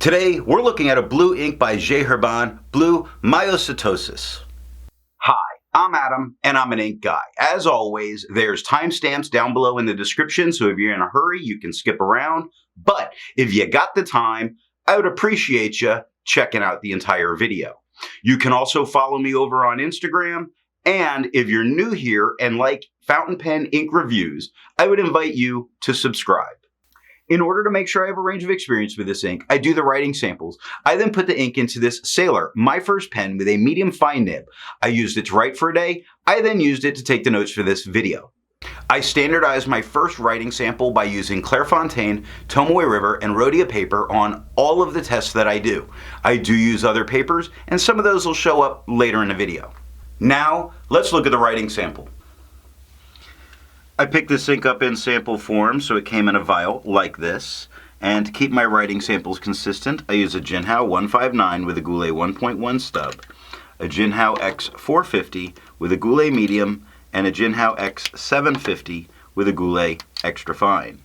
Today, we're looking at a blue ink by Herbin Bleu Myosotos. Hi, I'm Adam, and I'm an ink guy. As always, there's timestamps down below in the description, so if you're in a hurry, you can skip around. But if you got the time, I would appreciate you checking out the entire video. You can also follow me over on Instagram, and if you're new here and like fountain pen ink reviews, I would invite you to subscribe. In order to make sure I have a range of experience with this ink, I do the writing samples. I then put the ink into this Sailor, my first pen with a medium fine nib. I used it to write for a day. I then used it to take the notes for this video. I standardized my first writing sample by using Clairfontaine, Tomoe River, and Rhodia paper on all of the tests that I do. I do use other papers, and some of those will show up later in the video. Now, let's look at the writing sample. I picked this ink up in sample form, so it came in a vial like this. And to keep my writing samples consistent, I use a Jinhao 159 with a Goulet 1.1 stub, a Jinhao X 450 with a Goulet medium, and a Jinhao X 750 with a Goulet extra fine.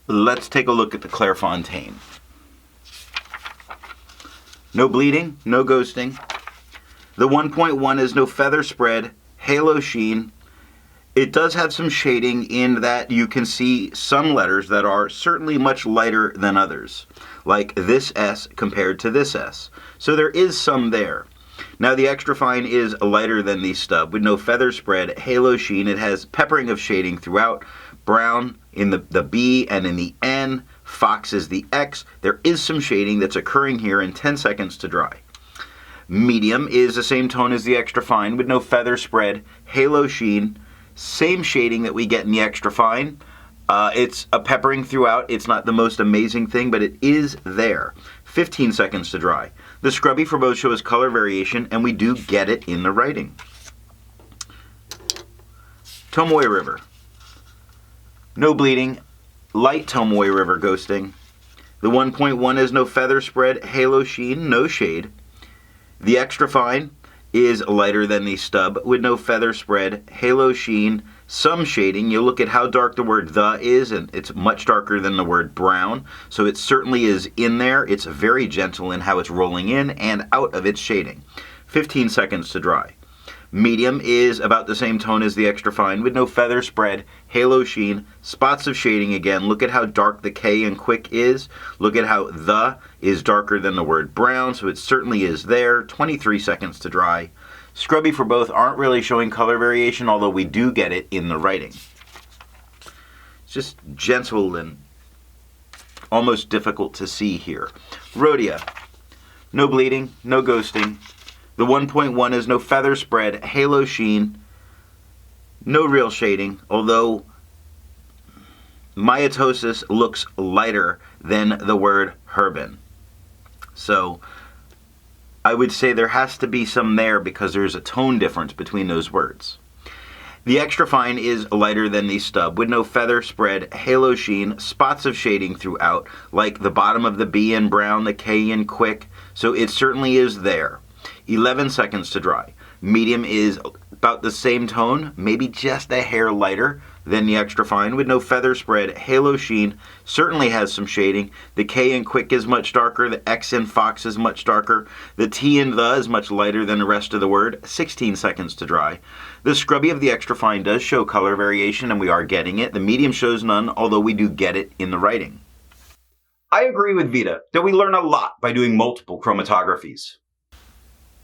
Let's take a look at the Clairfontaine. No bleeding, no ghosting. The 1.1 is no feather spread, halo sheen. It does have some shading in that you can see some letters that are certainly much lighter than others, like this S compared to this S. So there is some there. Now the extra fine is lighter than the stub with no feather spread, halo sheen. It has peppering of shading throughout, brown in the B and in the N, fox is the X. There is some shading that's occurring here in 10 seconds to dry. Medium is the same tone as the extra fine with no feather spread, halo sheen. Same shading that we get in the extra fine. It's a peppering throughout. It's not the most amazing thing, but it is there. 15 seconds to dry. The scrubby for both shows color variation, and we do get it in the writing. Tomoe River. No bleeding. Light Tomoe River ghosting. The 1.1 is no feather spread, halo sheen, no shade. The extra fine is lighter than the stub with no feather spread, halo sheen, some shading. You look at how dark the word the is, and it's much darker than the word brown, so it certainly is in there. It's very gentle in how it's rolling in and out of its shading. 15 seconds to dry. Medium is about the same tone as the extra fine with no feather spread, halo sheen, spots of shading again. Look at how dark the K in quick is. Look at how the is darker than the word brown, so it certainly is there. 23 seconds to dry. Scrubby for both aren't really showing color variation, although we do get it in the writing. It's just gentle and almost difficult to see here. Rhodia. No bleeding, no ghosting. The 1.1 is no feather spread, halo sheen, no real shading, although myosotos looks lighter than the word Herbin. So I would say there has to be some there because there's a tone difference between those words. The extra fine is lighter than the stub with no feather spread, halo sheen, spots of shading throughout, like the bottom of the B in brown, the K in quick, so it certainly is there. 11 seconds to dry. Medium is about the same tone, maybe just a hair lighter than the extra fine with no feather spread, halo sheen, certainly has some shading. The K in quick is much darker, the X in fox is much darker, the T in the is much lighter than the rest of the word. 16 seconds to dry. The scrubby of the extra fine does show color variation, and we are getting it. The medium shows none, although we do get it in the writing. I agree with Vita that we learn a lot by doing multiple chromatographies.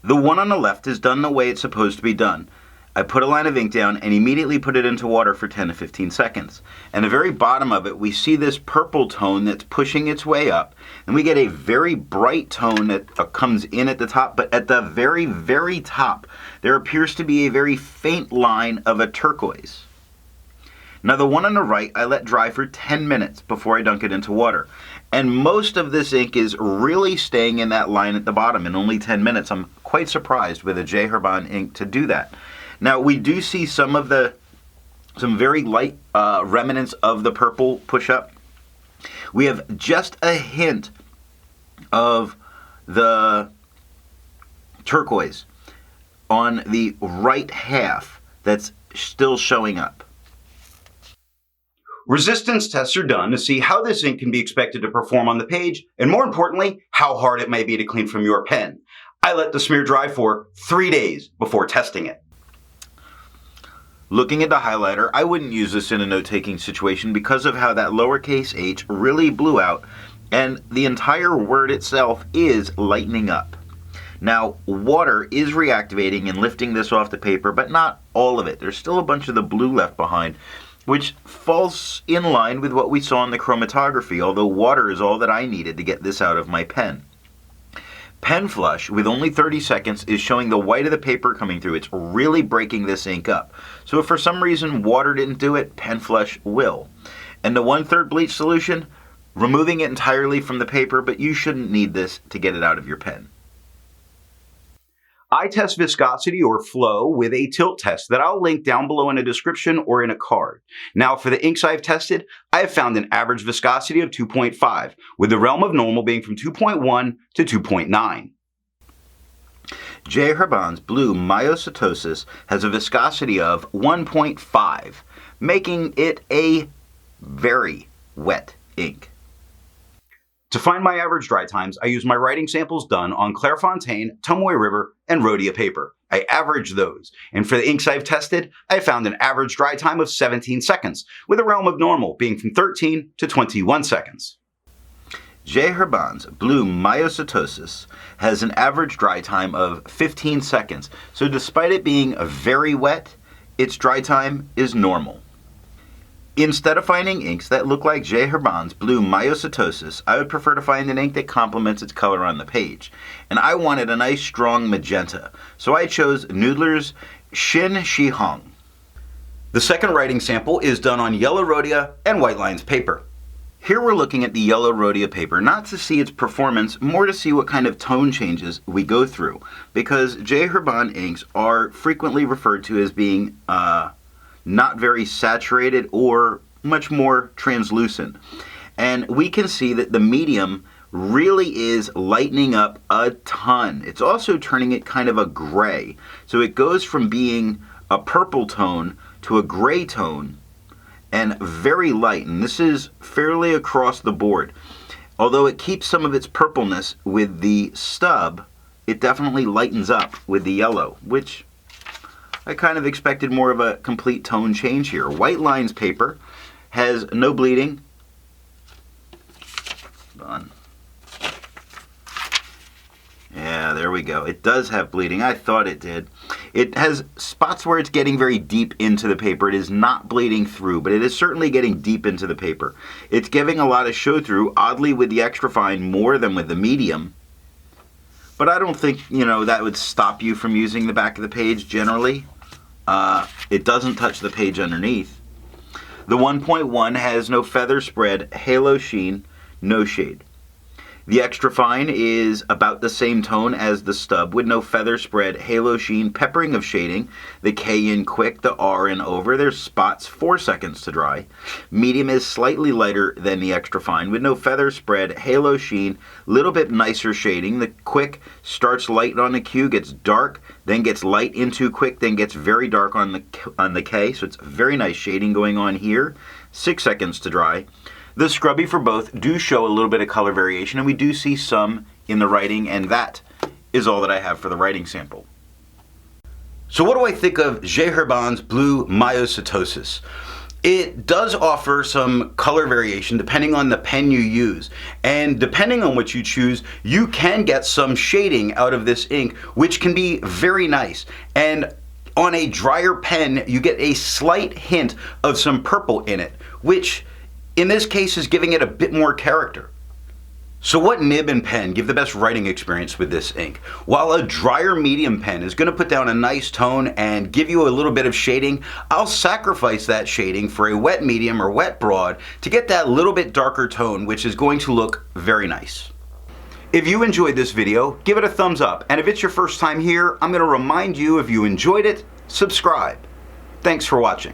The one on the left is done the way it's supposed to be done. I put a line of ink down and immediately put it into water for 10 to 15 seconds. And the very bottom of it, we see this purple tone that's pushing its way up. And we get a very bright tone that comes in at the top, but at the very, very top, there appears to be a very faint line of a turquoise. Now the one on the right, I let dry for 10 minutes before I dunk it into water. And most of this ink is really staying in that line at the bottom in only 10 minutes. I'm quite surprised with a Herbin ink to do that. Now we do see some very light remnants of the purple push up. We have just a hint of the turquoise on the right half that's still showing up. Resistance tests are done to see how this ink can be expected to perform on the page, and more importantly, how hard it may be to clean from your pen. I let the smear dry for 3 days before testing it. Looking at the highlighter, I wouldn't use this in a note-taking situation because of how that lowercase h really blew out, and the entire word itself is lightening up. Now, water is reactivating and lifting this off the paper, but not all of it. There's still a bunch of the blue left behind, which falls in line with what we saw in the chromatography, although water is all that I needed to get this out of my pen. Pen flush with only 30 seconds is showing the white of the paper coming through. It's really breaking this ink up. So if for some reason water didn't do it, pen flush will. And the 1/3 bleach solution, removing it entirely from the paper, but you shouldn't need this to get it out of your pen. I test viscosity or flow with a tilt test that I'll link down below in a description or in a card. Now for the inks I've tested, I have found an average viscosity of 2.5, with the realm of normal being from 2.1 to 2.9. J. Herbin Bleu Myosotos has a viscosity of 1.5, making it a very wet ink. To find my average dry times, I use my writing samples done on Clairfontaine, Tomoe River, and Rhodia paper. I average those, and for the inks I've tested, I found an average dry time of 17 seconds, with a realm of normal being from 13 to 21 seconds. J. Herbin Bleu Myosotos has an average dry time of 15 seconds, so despite it being very wet, its dry time is normal. Instead of finding inks that look like J. Herbin Bleu Myosotos, I would prefer to find an ink that complements its color on the page. And I wanted a nice strong magenta, so I chose Noodler's Shin Shi Huang. The second writing sample is done on yellow Rhodia and white lines paper. Here we're looking at the yellow Rhodia paper, not to see its performance, more to see what kind of tone changes we go through, because J. Herbin inks are frequently referred to as being not very saturated or much more translucent. And we can see that the medium really is lightening up a ton. It's also turning it kind of a gray. So it goes from being a purple tone to a gray tone and very light. And this is fairly across the board. Although it keeps some of its purpleness with the stub, it definitely lightens up with the yellow, which I kind of expected more of a complete tone change here. White lines paper has no bleeding. Done. Yeah, there we go. It does have bleeding. I thought it did. It has spots where it's getting very deep into the paper. It is not bleeding through, but it is certainly getting deep into the paper. It's giving a lot of show through, oddly with the extra fine more than with the medium. But I don't think, that would stop you from using the back of the page generally. It doesn't touch the page underneath. The 1.1 has no feather spread, halo sheen, no shade. The extra fine is about the same tone as the stub with no feather spread, halo sheen, peppering of shading. The K in quick, the R in over. There's spots, 4 seconds to dry. Medium is slightly lighter than the extra fine with no feather spread, halo sheen, little bit nicer shading. The quick starts light on the Q, gets dark, then gets light into quick, then gets very dark on the K. So it's very nice shading going on here. 6 seconds to dry. The scrubby for both do show a little bit of color variation, and we do see some in the writing, and that is all that I have for the writing sample. So what do I think of J. Herbin Bleu Myosotos? It does offer some color variation depending on the pen you use, and depending on what you choose, you can get some shading out of this ink, which can be very nice. And on a drier pen, you get a slight hint of some purple in it, which in this case is giving it a bit more character. So what nib and pen give the best writing experience with this ink? While a drier medium pen is going to put down a nice tone and give you a little bit of shading, I'll sacrifice that shading for a wet medium or wet broad to get that little bit darker tone, which is going to look very nice. If you enjoyed this video, give it a thumbs up, and if it's your first time here, I'm going to remind you, if you enjoyed it, subscribe. Thanks for watching.